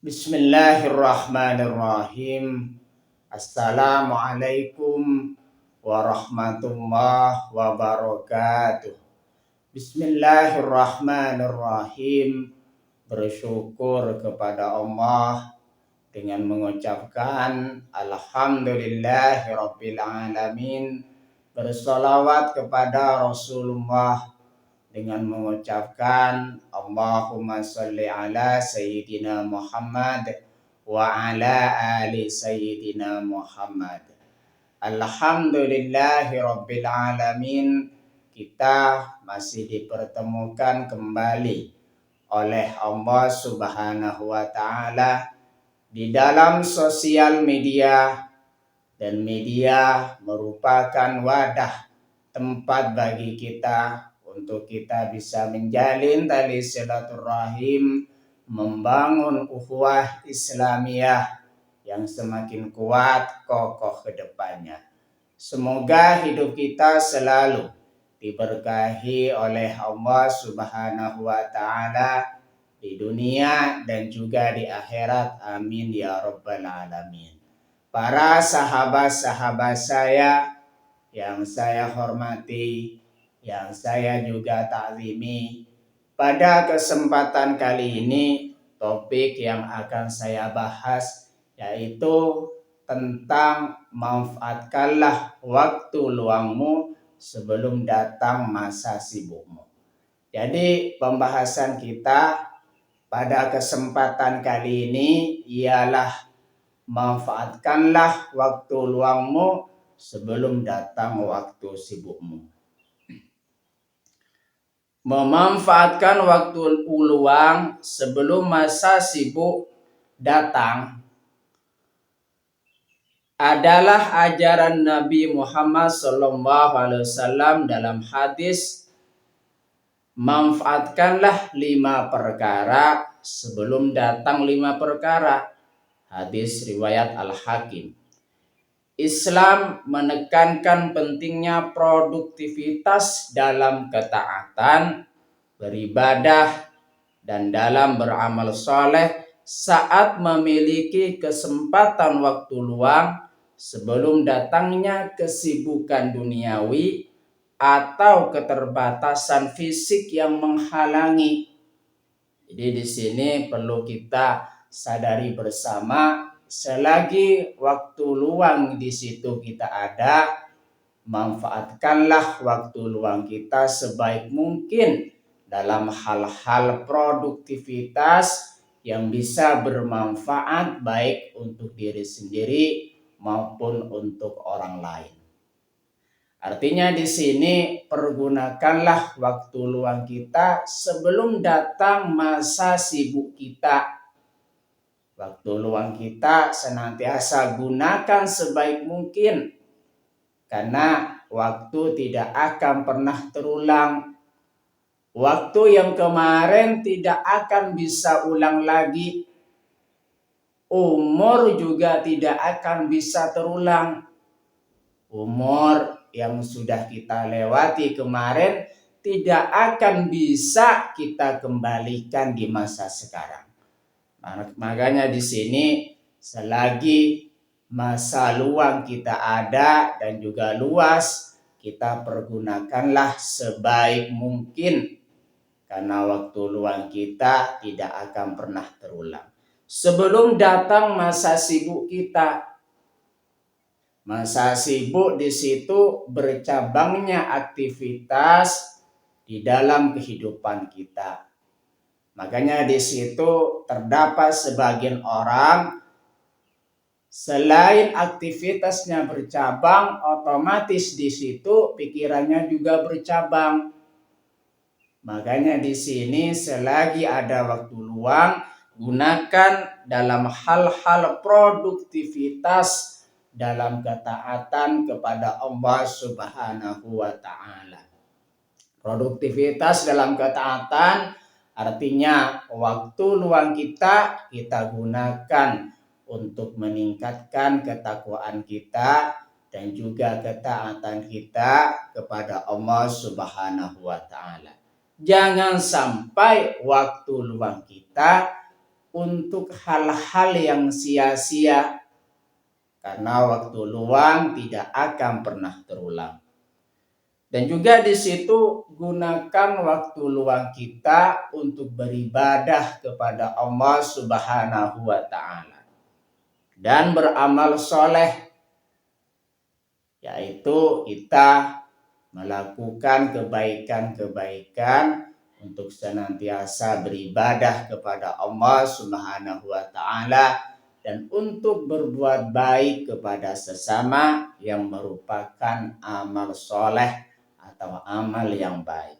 Bismillahirrahmanirrahim. Assalamualaikum warahmatullahi wabarakatuh. Bismillahirrahmanirrahim. Bersyukur kepada Allah dengan mengucapkan Alhamdulillahirabbil alamin. Bersolawat kepada Rasulullah dengan mengucapkan Allahumma sholli ala Sayyidina Muhammad wa ala ali Sayyidina Muhammad. Alhamdulillahi Rabbil Alamin. Kita masih dipertemukan kembali oleh Allah Subhanahu wa Ta'ala di dalam sosial media, dan media merupakan wadah tempat bagi kita untuk kita bisa menjalin tali silaturahim, membangun ukhuwah Islamiyah yang semakin kuat kokoh ke depannya. Semoga hidup kita selalu diberkahi oleh Allah Subhanahu wa Ta'ala di dunia dan juga di akhirat. Amin ya rabbal alamin. Para sahabat-sahabat saya yang saya hormati, yang saya juga taklimi, pada kesempatan kali ini topik yang akan saya bahas yaitu tentang manfaatkanlah waktu luangmu sebelum datang masa sibukmu. Jadi pembahasan kita pada kesempatan kali ini ialah manfaatkanlah waktu luangmu sebelum datang waktu sibukmu. Memanfaatkan waktu luang sebelum masa sibuk datang adalah ajaran Nabi Muhammad SAW dalam hadis, manfaatkanlah 5 perkara sebelum datang 5 perkara. Hadis riwayat Al-Hakim. Islam menekankan pentingnya produktivitas dalam ketaatan, beribadah, dan dalam beramal soleh saat memiliki kesempatan waktu luang sebelum datangnya kesibukan duniawi atau keterbatasan fisik yang menghalangi. Jadi di sini perlu kita sadari bersama, selagi waktu luang di situ kita ada, manfaatkanlah waktu luang kita sebaik mungkin dalam hal-hal produktivitas yang bisa bermanfaat baik untuk diri sendiri maupun untuk orang lain. Artinya di sini pergunakanlah waktu luang kita sebelum datang masa sibuk kita. Waktu luang kita senantiasa gunakan sebaik mungkin, karena waktu tidak akan pernah terulang. Waktu yang kemarin tidak akan bisa ulang lagi. Umur juga tidak akan bisa terulang. Umur yang sudah kita lewati kemarin tidak akan bisa kita kembalikan di masa sekarang. Makanya di sini selagi masa luang kita ada dan juga luas, kita pergunakanlah sebaik mungkin, karena waktu luang kita tidak akan pernah terulang. Sebelum datang masa sibuk kita. Masa sibuk di situ bercabangnya aktivitas di dalam kehidupan kita. Makanya di situ terdapat sebagian orang selain aktivitasnya bercabang, otomatis di situ pikirannya juga bercabang. Makanya di sini selagi ada waktu luang, gunakan dalam hal-hal produktivitas dalam ketaatan kepada Allah Subhanahu wa Ta'ala. Produktivitas dalam ketaatan artinya waktu luang kita gunakan untuk meningkatkan ketakwaan kita dan juga ketaatan kita kepada Allah Subhanahu wa Ta'ala. Jangan sampai waktu luang kita untuk hal-hal yang sia-sia, karena waktu luang tidak akan pernah terulang. Dan juga di situ gunakan waktu luang kita untuk beribadah kepada Allah Subhanahu wa Ta'ala dan beramal soleh, yaitu kita melakukan kebaikan-kebaikan untuk senantiasa beribadah kepada Allah Subhanahu wa Ta'ala dan untuk berbuat baik kepada sesama yang merupakan amal soleh atau amal yang baik.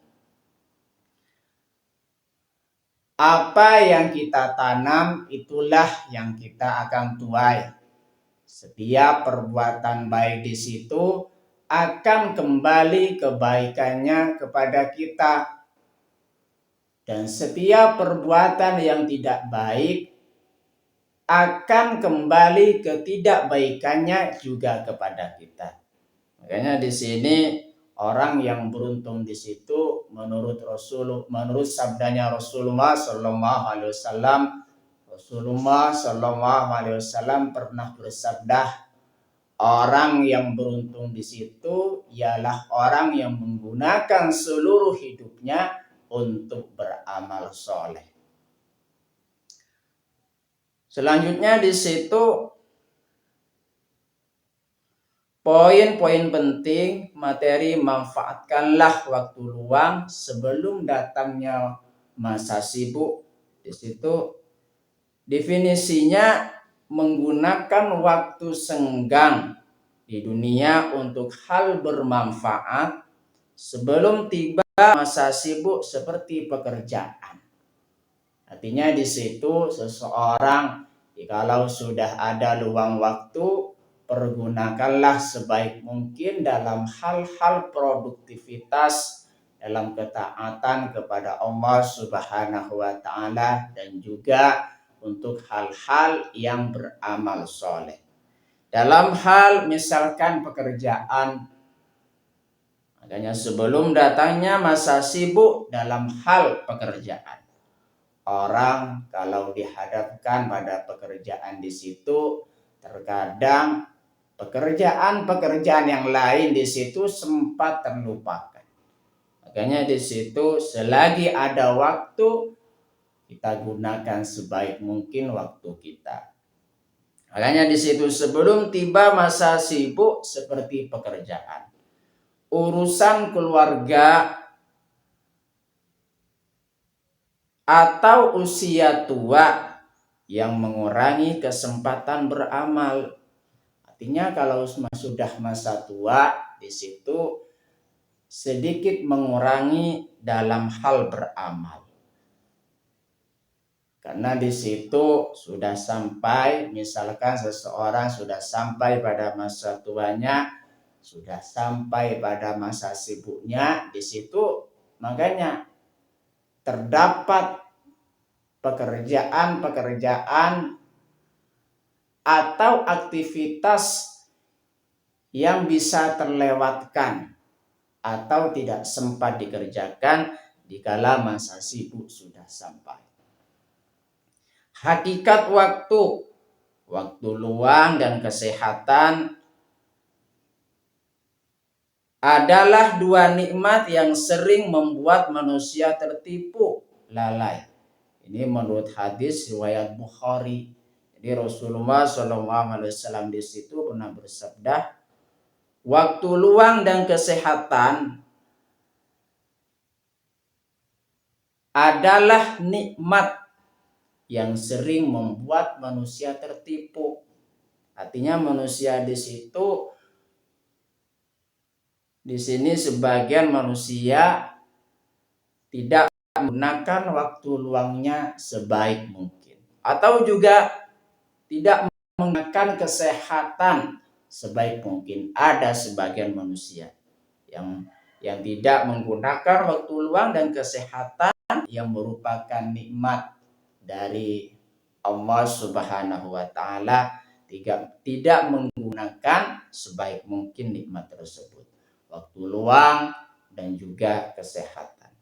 Apa yang kita tanam itulah yang kita akan tuai. Setiap perbuatan baik di situ akan kembali kebaikannya kepada kita. Dan setiap perbuatan yang tidak baik akan kembali ketidakbaikannya juga kepada kita. Makanya di sini orang yang beruntung di situ menurut sabdanya Rasulullah Sallallahu Alaihi Wasallam. Rasulullah Sallallahu Alaihi Wasallam pernah bersabda, orang yang beruntung di situ ialah orang yang menggunakan seluruh hidupnya untuk beramal soleh. Selanjutnya di situ poin-poin penting materi, manfaatkanlah waktu luang sebelum datangnya masa sibuk. Di situ definisinya menggunakan waktu senggang di dunia untuk hal bermanfaat sebelum tiba masa sibuk seperti pekerjaan. Artinya di situ seseorang kalau sudah ada luang waktu, pergunakanlah sebaik mungkin dalam hal-hal produktivitas, dalam ketaatan kepada Allah Subhanahu wa Ta'ala, dan juga untuk hal-hal yang beramal soleh. Dalam hal misalkan pekerjaan, makanya sebelum datangnya masa sibuk dalam hal pekerjaan, orang kalau dihadapkan pada pekerjaan di situ, terkadang pekerjaan-pekerjaan yang lain di situ sempat terlupakan. Makanya di situ selagi ada waktu, kita gunakan sebaik mungkin waktu kita. Makanya di situ sebelum tiba masa sibuk seperti pekerjaan, urusan keluarga, atau usia tua yang mengurangi kesempatan beramal. Artinya kalau sudah masa tua di situ sedikit mengurangi dalam hal beramal. Karena di situ sudah sampai, misalkan seseorang sudah sampai pada masa tuanya, sudah sampai pada masa sibuknya, di situ makanya terdapat pekerjaan-pekerjaan atau aktivitas yang bisa terlewatkan atau tidak sempat dikerjakan dikala masa sibuk sudah sampai. Hakikat waktu luang dan kesehatan adalah dua nikmat yang sering membuat manusia tertipu lalai. Ini menurut hadis riwayat Bukhari. Jadi Rasulullah SAW di situ pernah bersabda, waktu luang dan kesehatan adalah nikmat yang sering membuat manusia tertipu. Artinya manusia di situ, di sini sebagian manusia tidak menggunakan waktu luangnya sebaik mungkin, atau juga tidak menggunakan kesehatan sebaik mungkin. Ada sebagian manusia yang tidak menggunakan waktu luang dan kesehatan yang merupakan nikmat dari Allah Subhanahu wa Ta'ala, tidak menggunakan sebaik mungkin nikmat tersebut, waktu luang dan juga kesehatan.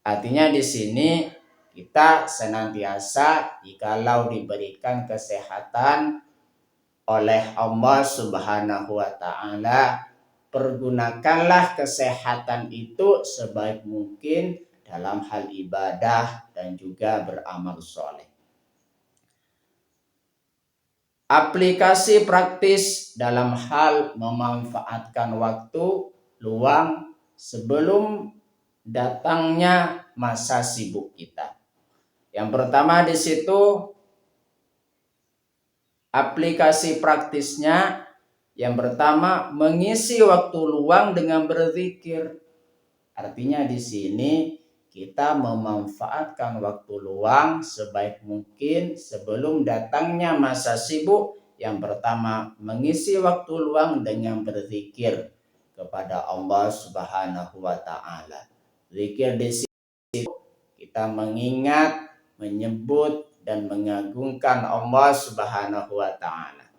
Artinya di sini kita senantiasa jikalau diberikan kesehatan oleh Allah Subhanahu wa Ta'ala, pergunakanlah kesehatan itu sebaik mungkin dalam hal ibadah dan juga beramal soleh. Aplikasi praktis dalam hal memanfaatkan waktu luang sebelum datangnya masa sibuk kita. Yang pertama di situ aplikasi praktisnya, yang pertama mengisi waktu luang dengan berzikir. Artinya di sini kita memanfaatkan waktu luang sebaik mungkin sebelum datangnya masa sibuk. Yang pertama mengisi waktu luang dengan berzikir kepada Allah Subhanahu wa Ta'ala. Zikir di sini kita mengingat, menyebut dan mengagungkan Allah Subhanahu wa Ta'ala.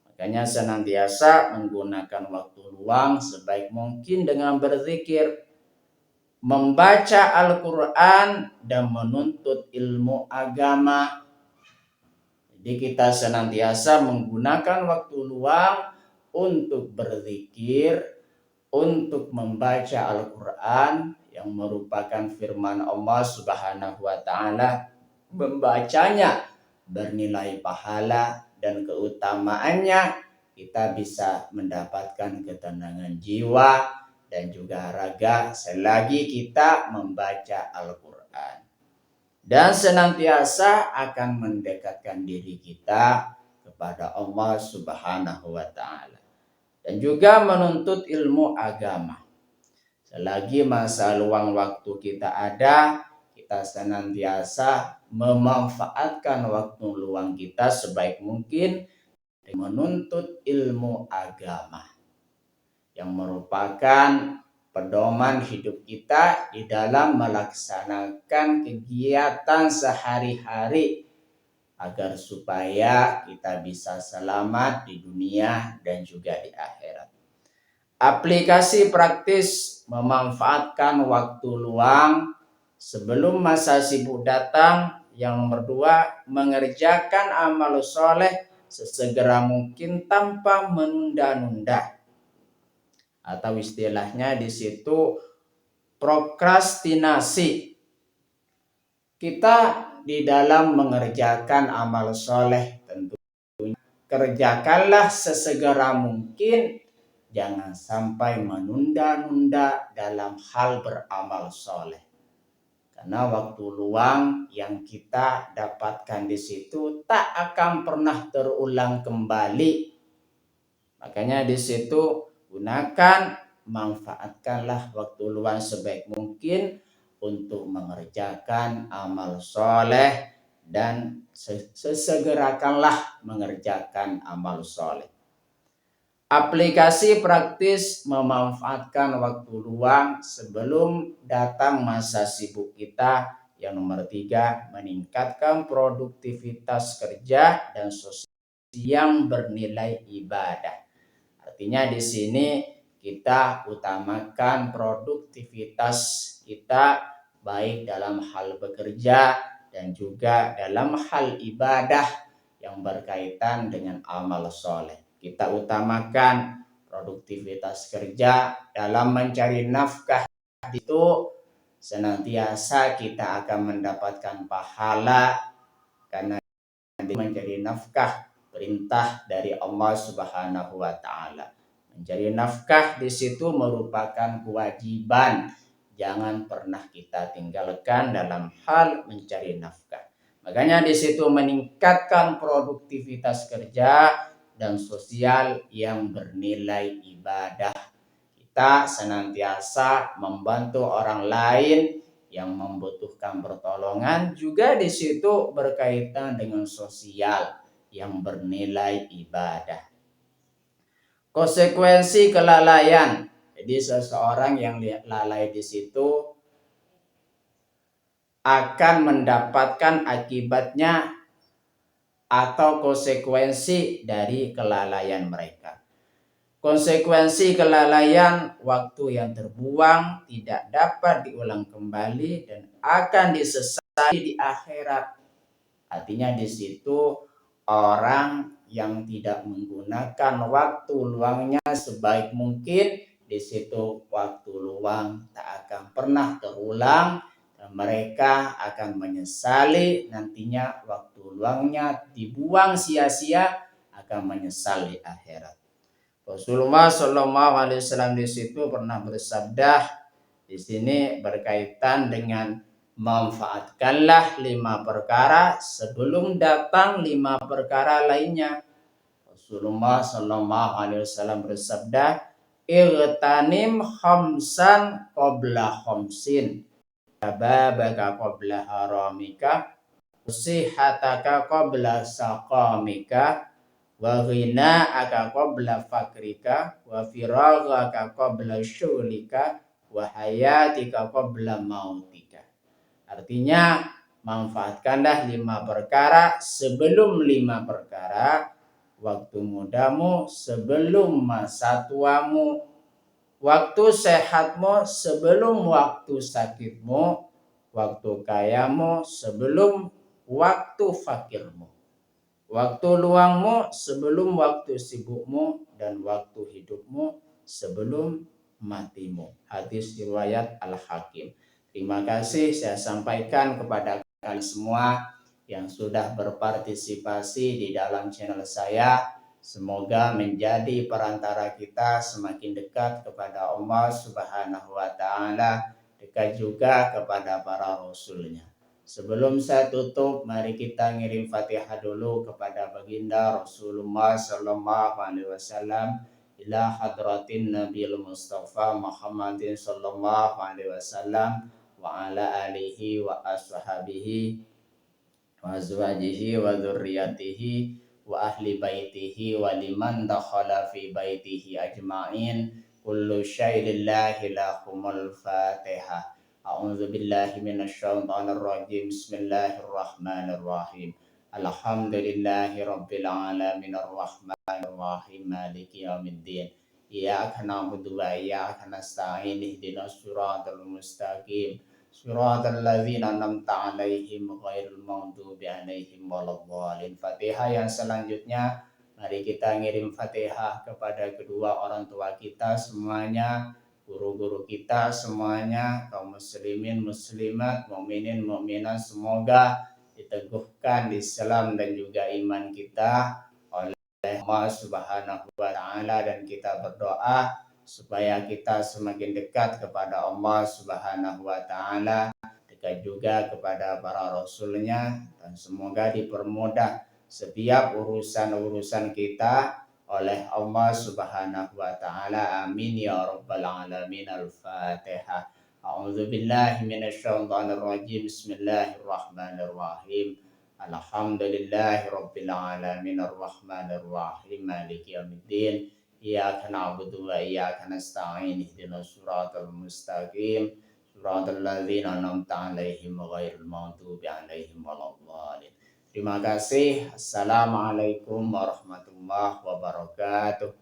Makanya senantiasa menggunakan waktu luang sebaik mungkin dengan berzikir, membaca Al-Quran dan menuntut ilmu agama. Jadi kita senantiasa menggunakan waktu luang untuk berzikir, untuk membaca Al-Quran yang merupakan firman Allah Subhanahu wa Ta'ala. Membacanya bernilai pahala dan keutamaannya kita bisa mendapatkan ketenangan jiwa dan juga raga selagi kita membaca Al-Quran. Dan senantiasa akan mendekatkan diri kita kepada Allah Subhanahu wa Ta'ala. Dan juga menuntut ilmu agama. Selagi masa luang waktu kita ada, kita senantiasa memanfaatkan waktu luang kita sebaik mungkin menuntut ilmu agama yang merupakan pedoman hidup kita di dalam melaksanakan kegiatan sehari-hari agar supaya kita bisa selamat di dunia dan juga di akhirat. Aplikasi praktis memanfaatkan waktu luang sebelum masa sibuk datang. Yang nomor 2, mengerjakan amal soleh sesegera mungkin tanpa menunda-nunda. Atau istilahnya di situ prokrastinasi. Kita di dalam mengerjakan amal soleh tentunya kerjakanlah sesegera mungkin. Jangan sampai menunda-nunda dalam hal beramal soleh. Karena waktu luang yang kita dapatkan di situ tak akan pernah terulang kembali. Makanya di situ gunakan, manfaatkanlah waktu luang sebaik mungkin untuk mengerjakan amal soleh dan sesegerakanlah mengerjakan amal soleh. Aplikasi praktis memanfaatkan waktu luang sebelum datang masa sibuk kita. Yang nomor 3, meningkatkan produktivitas kerja dan sosial yang bernilai ibadah. Artinya di sini kita utamakan produktivitas kita baik dalam hal bekerja dan juga dalam hal ibadah yang berkaitan dengan amal soleh. Kita utamakan produktivitas kerja dalam mencari nafkah, itu senantiasa kita akan mendapatkan pahala karena mencari nafkah perintah dari Allah Subhanahu wa Ta'ala. Mencari nafkah di situ merupakan kewajiban. Jangan pernah kita tinggalkan dalam hal mencari nafkah. Makanya di situ meningkatkan produktivitas kerja dan sosial yang bernilai ibadah. Kita senantiasa membantu orang lain yang membutuhkan pertolongan, juga di situ berkaitan dengan sosial yang bernilai ibadah. Konsekuensi kelalaian. Jadi seseorang yang lalai di situ akan mendapatkan akibatnya atau konsekuensi dari kelalaian mereka. Konsekuensi kelalaian, waktu yang terbuang tidak dapat diulang kembali dan akan disesali di akhirat. Artinya di situ orang yang tidak menggunakan waktu luangnya sebaik mungkin, di situ waktu luang tak akan pernah terulang dan mereka akan menyesali nantinya waktu luangnya dibuang sia-sia, akan menyesal di akhirat. Rasulullah Shallallahu Alaihi Wasallam di situ pernah bersabda, di sini berkaitan dengan manfaatkanlah 5 perkara sebelum datang 5 perkara lainnya. Rasulullah Shallallahu Alaihi Wasallam bersabda, "Irtanim khamsan qabla khamsin, babaka qabla haramika, sihataka qabla saqamika, wa ghina'aka qabla fakrika, wa firaghaka qabla syulika, wa hayatika qabla mautika." Artinya, manfaatkanlah 5 perkara sebelum 5 perkara, waktu mudamu sebelum masa tuamu, waktu sehatmu sebelum waktu sakitmu, waktu kayamu sebelum waktu fakirmu, waktu luangmu sebelum waktu sibukmu, dan waktu hidupmu sebelum matimu. Hadis riwayat Al-Hakim. Terima kasih saya sampaikan kepada kalian semua yang sudah berpartisipasi di dalam channel saya. Semoga menjadi perantara kita semakin dekat kepada Allah Subhanahu wa Ta'ala, dekat juga kepada para rasulnya. Sebelum saya tutup, mari kita ngirim Fatihah dulu kepada baginda Rasulullah Sallallahu Alaihi Wasallam, ila hadratin Nabiul Mustafa Muhammadin Sallallahu Alaihi Wasallam, wa ala alihi wa ashabihi wa azwajihi wa dzurriyyatihi wa ahli baitihi wa liman dakhala fi baitihi ajma'in. Kullu syai'in lillahi lahumul Fatihah. A'udzu billahi minasyaitonir rajim. Bismillahirrahmanirrahim. Alhamdulillahi rabbil alamin arrahmanir rahim maliki yaumiddin. Iyyaka na'budu wa iyyaka nasta'in ihdinas siratal mustaqim. Suratul ladzina an'amta 'alaihim ghairil maghdubi 'alaihim waladdallin. Fatihah yang selanjutnya, mari kita ngirim Fatihah kepada kedua orang tua kita semuanya, guru-guru kita semuanya, kaum muslimin muslimat, mukminin mukminat, semoga diteguhkan di Islam dan juga iman kita oleh Allah Subhanahu wa Ta'ala, dan kita berdoa supaya kita semakin dekat kepada Allah Subhanahu wa Ta'ala, dekat juga kepada para rasulnya, dan semoga dipermudah setiap urusan-urusan kita oleh Allah Subhanahu wa Ta'ala. Amin ya rabbal alamin. Al-Fatihah. A'udzu billahi minasyaitonir rajim. Bismillahirrahmanirrahim. Alhamdulillahi rabbil alamin arrahmanir rahim maliki yaumiddin. Iyyaka na'budu wa iyyaka nasta'in ihdinas siratal mustaqim siratal ladzina an'amta 'alaihim ghairil maghdubi 'alaihim waladdallin. Terima kasih. Assalamualaikum warahmatullahi wabarakatuh.